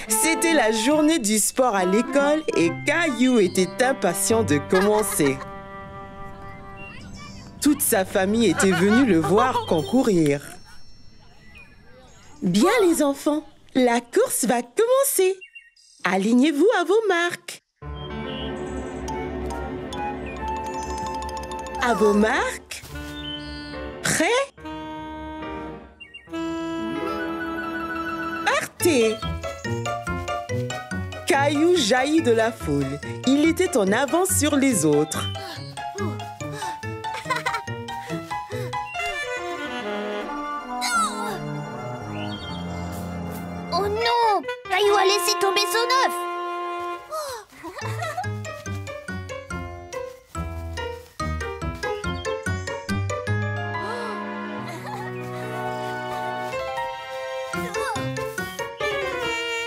C'était la journée du sport à l'école et Caillou était impatient de commencer. Toute sa famille était venue le voir concourir. Bien les enfants, la course va commencer. Alignez-vous à vos marques. À vos marques. Prêts? Partez! Caillou jaillit de la foule. Il était en avance sur les autres. Oh non! Caillou a laissé tomber son œuf!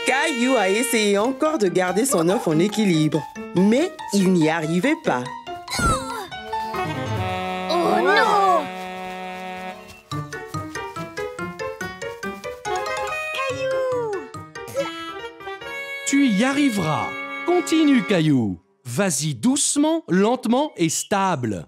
Caillou a essayé encore de garder son œuf en équilibre, mais il n'y arrivait pas. Oh non! Tu y arriveras. Continue, Caillou. Vas-y doucement, lentement et stable.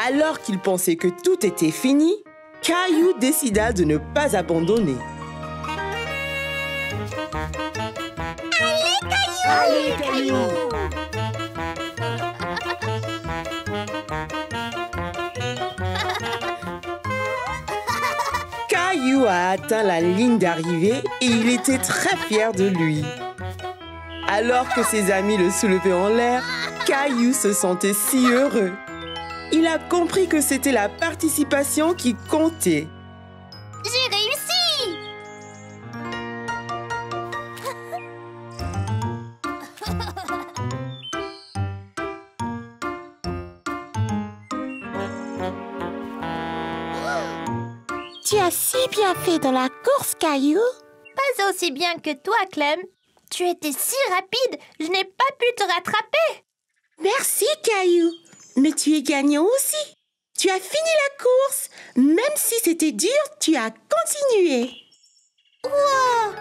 Alors qu'il pensait que tout était fini, Caillou décida de ne pas abandonner. Allez, Caillou! Caillou a atteint la ligne d'arrivée et il était très fier de lui. Alors que ses amis le soulevaient en l'air, Caillou se sentait si heureux. Il a compris que c'était la participation qui comptait. J'ai réussi! Tu as si bien fait dans la course, Caillou. Pas aussi bien que toi, Clem. Tu étais si rapide, je n'ai pas pu te rattraper. Merci, Caillou. Mais tu es gagnant aussi. Tu as fini la course. Même si c'était dur, tu as continué. Wow!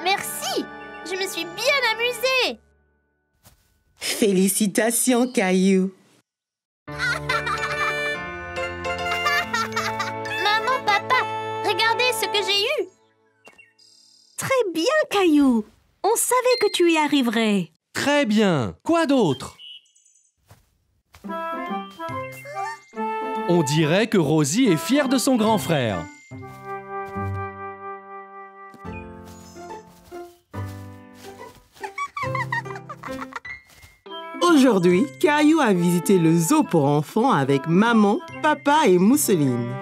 Merci! Je me suis bien amusée. Félicitations, Caillou. Maman, papa, regardez ce que j'ai eu. Très bien, Caillou. On savait que tu y arriverais. Très bien. Quoi d'autre? On dirait que Rosie est fière de son grand frère. Aujourd'hui, Caillou a visité le zoo pour enfants avec maman, papa et Mousseline.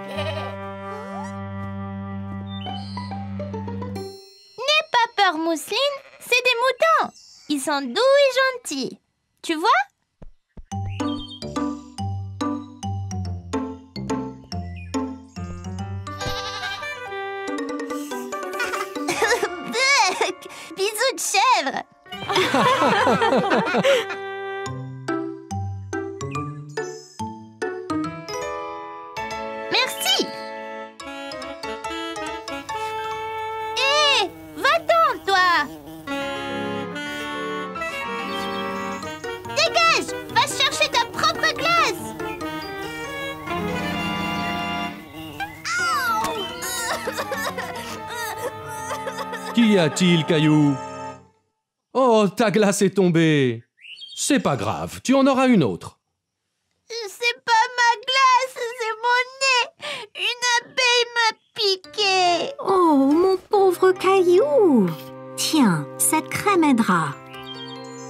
N'aie pas peur, Mousseline, c'est des moutons. Ils sont doux et gentils. Tu vois? Bisous de chèvre. Merci. Hé, va-t'en, toi. Dégage, va chercher ta propre glace. Qu'y a-t-il, Caillou? Oh, ta glace est tombée. C'est pas grave, tu en auras une autre. C'est pas ma glace, c'est mon nez. Une abeille m'a piqué. Oh, mon pauvre Caillou. Tiens, cette crème aidera.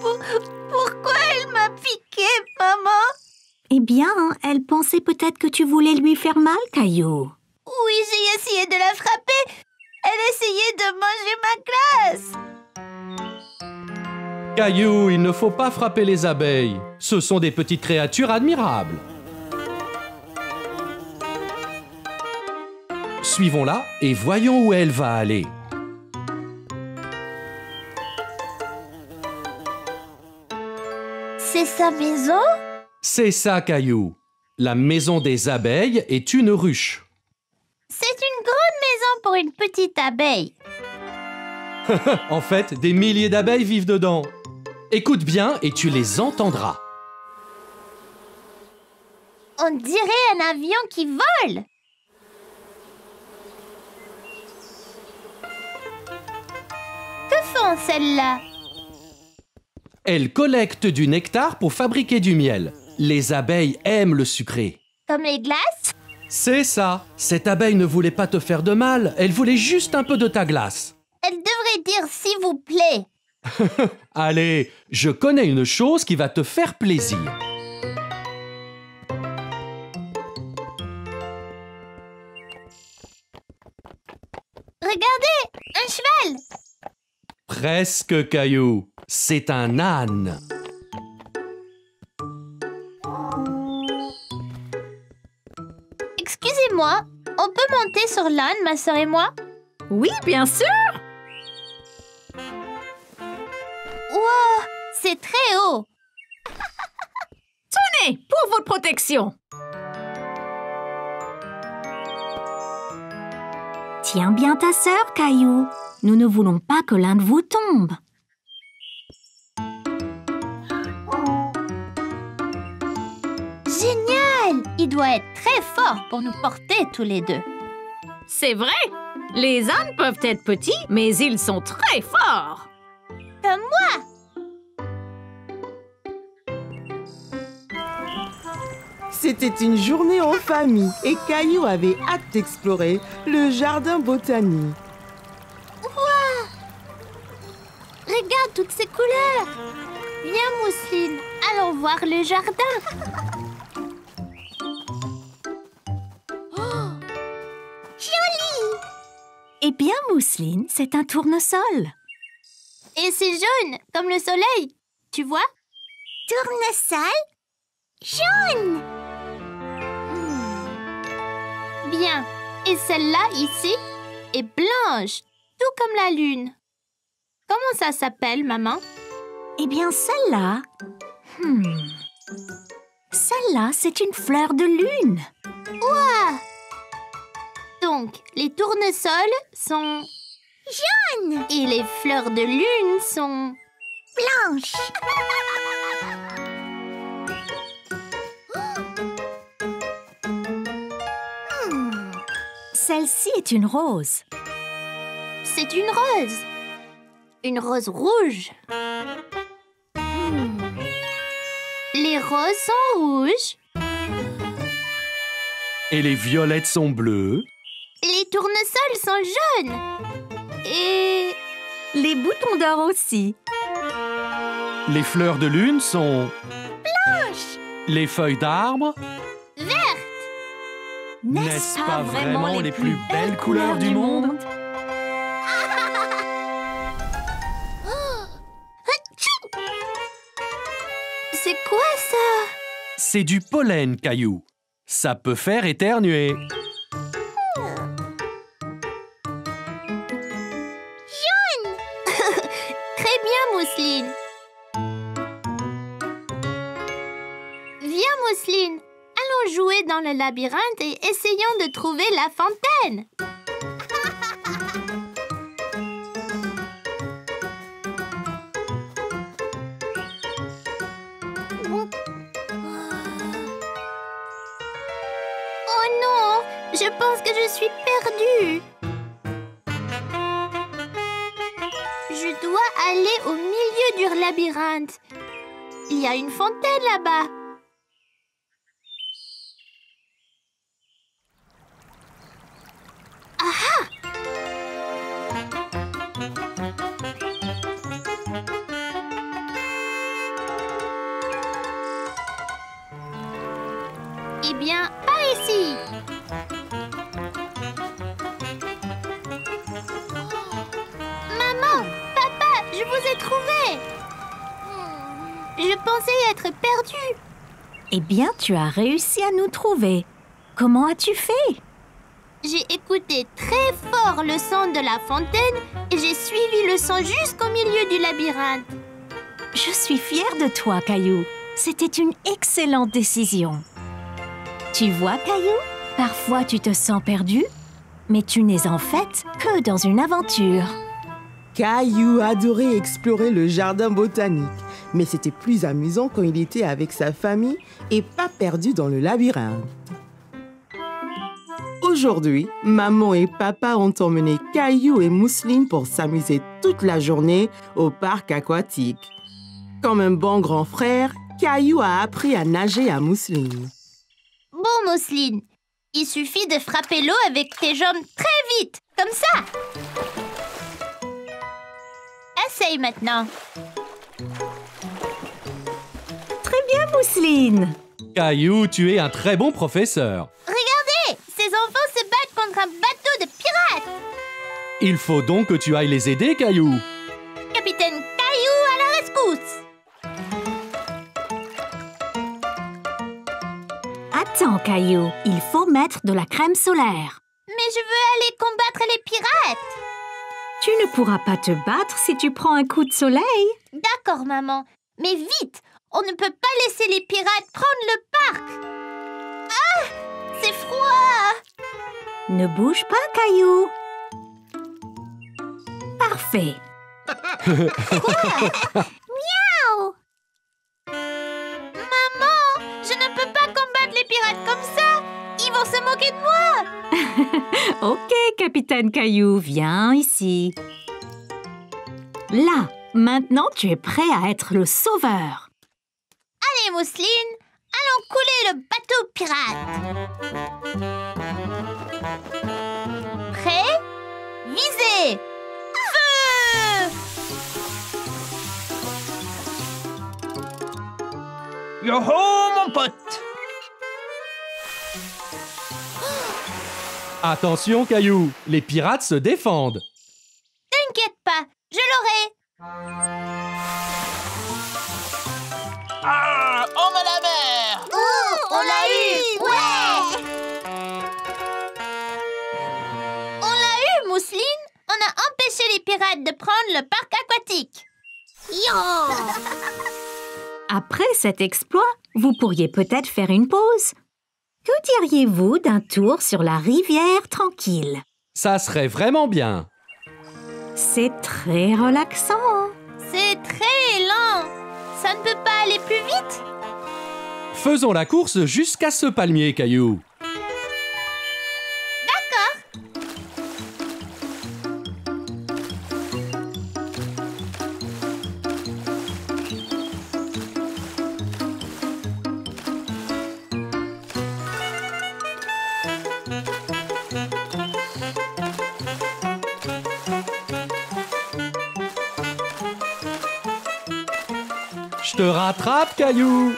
Pourquoi elle m'a piqué, maman? Eh bien, elle pensait peut-être que tu voulais lui faire mal, Caillou. Oui, j'ai essayé de la frapper. Elle essayait de manger ma glace. Caillou, il ne faut pas frapper les abeilles. Ce sont des petites créatures admirables. Suivons-la et voyons où elle va aller. C'est sa maison? C'est ça, Caillou. La maison des abeilles est une ruche. C'est une grande maison pour une petite abeille. En fait, des milliers d'abeilles vivent dedans. Écoute bien et tu les entendras. On dirait un avion qui vole. Que font celles-là? Elles collectent du nectar pour fabriquer du miel. Les abeilles aiment le sucré. Comme les glaces? C'est ça. Cette abeille ne voulait pas te faire de mal. Elle voulait juste un peu de ta glace. Elle devrait dire s'il vous plaît. Allez, je connais une chose qui va te faire plaisir. Regardez, un cheval. Presque, Caillou. C'est un âne. Excusez-moi, on peut monter sur l'âne, ma sœur et moi? Oui, bien sûr. Wow, c'est très haut. Tenez, pour votre protection. Tiens bien ta sœur, Caillou. Nous ne voulons pas que l'un de vous tombe. Génial! Il doit être très fort pour nous porter tous les deux. C'est vrai. Les ânes peuvent être petits, mais ils sont très forts. Comme moi! C'était une journée en famille et Caillou avait hâte d'explorer le jardin botanique. Wow! Regarde toutes ces couleurs! Viens, Mousseline, allons voir le jardin. Oh! Joli! Eh bien, Mousseline, c'est un tournesol. Et c'est jaune, comme le soleil, tu vois? Tournesol jaune! Bien. Et celle-là, ici, est blanche, tout comme la lune. Comment ça s'appelle, maman? Eh bien, celle-là... Celle-là, c'est une fleur de lune. Ouah! Donc, les tournesols sont... jaunes! Et les fleurs de lune sont... blanches! Celle-ci est une rose. C'est une rose. Une rose rouge. Les roses sont rouges. Et les violettes sont bleues. Les tournesols sont jaunes. Et... Les boutons d'or aussi. Les fleurs de lune sont... blanches. Les feuilles d'arbre... Vertes. N'est-ce pas vraiment les plus belles couleurs du monde? C'est quoi ça? C'est du pollen, Caillou. Ça peut faire éternuer. Jaune. Très bien, Mousseline. Viens, Mousseline. Allons jouer dans le labyrinthe et essayons de trouver la fontaine. Oh non, je pense que je suis perdue. Je dois aller au milieu du labyrinthe. Il y a une fontaine là-bas. Eh bien, par ici. Maman, papa, je vous ai trouvé. Je pensais être perdue. Eh bien, tu as réussi à nous trouver. Comment as-tu fait? J'ai écouté très fort le son de la fontaine et j'ai suivi le son jusqu'au milieu du labyrinthe. Je suis fière de toi, Caillou. C'était une excellente décision. Tu vois, Caillou, parfois tu te sens perdu, mais tu n'es en fait que dans une aventure. Caillou adorait explorer le jardin botanique, mais c'était plus amusant quand il était avec sa famille et pas perdu dans le labyrinthe. Aujourd'hui, maman et papa ont emmené Caillou et Mousseline pour s'amuser toute la journée au parc aquatique. Comme un bon grand frère, Caillou a appris à nager à Mousseline. Bon, Mousseline, il suffit de frapper l'eau avec tes jambes très vite, comme ça. Essaye maintenant. Très bien, Mousseline. Caillou, tu es un très bon professeur. Regardez, ces enfants se battent contre un bateau de pirates. Il faut donc que tu ailles les aider, Caillou. Capitaine Caillou à la rescousse. Attends, Caillou, il faut mettre de la crème solaire. Mais je veux aller combattre les pirates. Tu ne pourras pas te battre si tu prends un coup de soleil. D'accord, maman. Mais vite, on ne peut pas laisser les pirates prendre le parc. Ah, c'est froid. Ne bouge pas, Caillou. Parfait. Miaou. Maman, je ne peux pas combattre les pirates comme ça. Ils vont se moquer de moi. Ok, Capitaine Caillou, viens ici. Là, maintenant tu es prêt à être le sauveur. Allez, Mousseline, allons couler le bateau pirate. Prêt? Visez! Feu! Yo-ho, mon pote! Attention, Caillou, les pirates se défendent. T'inquiète pas, je l'aurai. Ah, on a la mer! Oh, on l'a eu! Ouais! On l'a eu, Mousseline. On a empêché les pirates de prendre le parc aquatique. Après cet exploit, vous pourriez peut-être faire une pause. Que diriez-vous d'un tour sur la rivière tranquille? Ça serait vraiment bien. C'est très relaxant. C'est très lent. Ça ne peut pas aller plus vite? Faisons la course jusqu'à ce palmier, Caillou. D'accord. Je te rattrape, Caillou.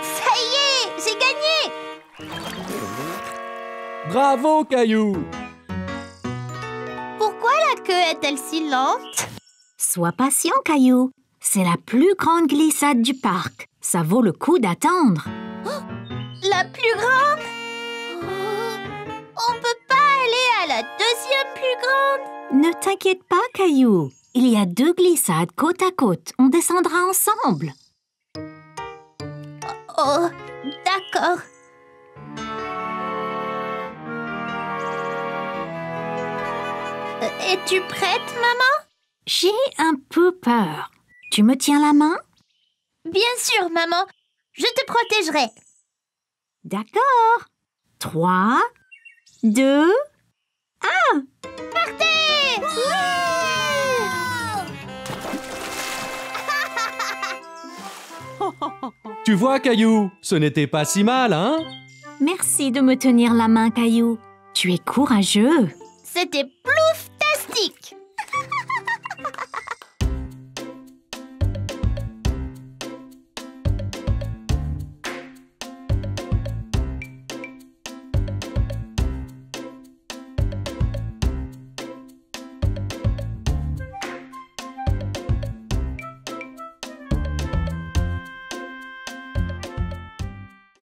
Ça y est, j'ai gagné. Bravo, Caillou. Pourquoi la queue est-elle si lente? Sois patient, Caillou. C'est la plus grande glissade du parc. Ça vaut le coup d'attendre. La plus grande? On peut pas aller à la deuxième plus grande? Ne t'inquiète pas, Caillou. Il y a 2 glissades côte à côte. On descendra ensemble. Oh, d'accord. Es-tu prête, maman? J'ai un peu peur. Tu me tiens la main? Bien sûr, maman. Je te protégerai. D'accord. 3, 2, 1. Partez! Tu vois, Caillou, ce n'était pas si mal, hein? Merci de me tenir la main, Caillou. Tu es courageux. C'était plouf